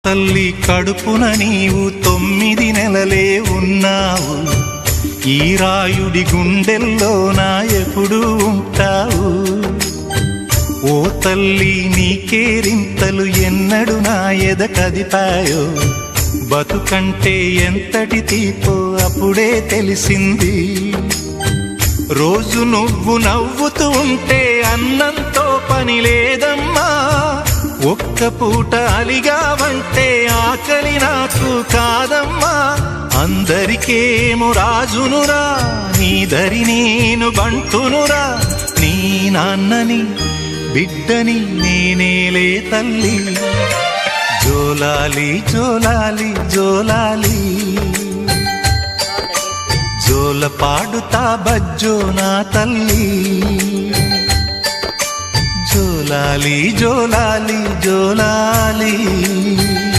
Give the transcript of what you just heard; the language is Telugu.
తల్లి కడుపున నీవు 9 నెలలే ఉన్నావు. ఈ రాయుడి గుండెల్లోన ఎప్పుడు ఉంటావు. ఓ తల్లి నీ కేరింతలు ఎన్నడు నా ఎద కదిపాయో. బతుకంటే ఎంతటి తీపో అప్పుడే తెలిసింది. రోజు నువ్వు నవ్వుతూ ఉంటే అన్నంతో పని లేదమ్మా. ఒక్క పూట అలిగావంటే ఆకలి నాకు కాదమ్మా. అందరికేమో రాజునురా, నీ దరి నేను బంటునురా. నీ నాన్నని బిడ్డని నేనేలే తల్లి. జోలాలి జోలాలి జోలాలి, జోల పాడుతా బజ్జో నా తల్లి. జోలాలి జోలాలి జోలాలి.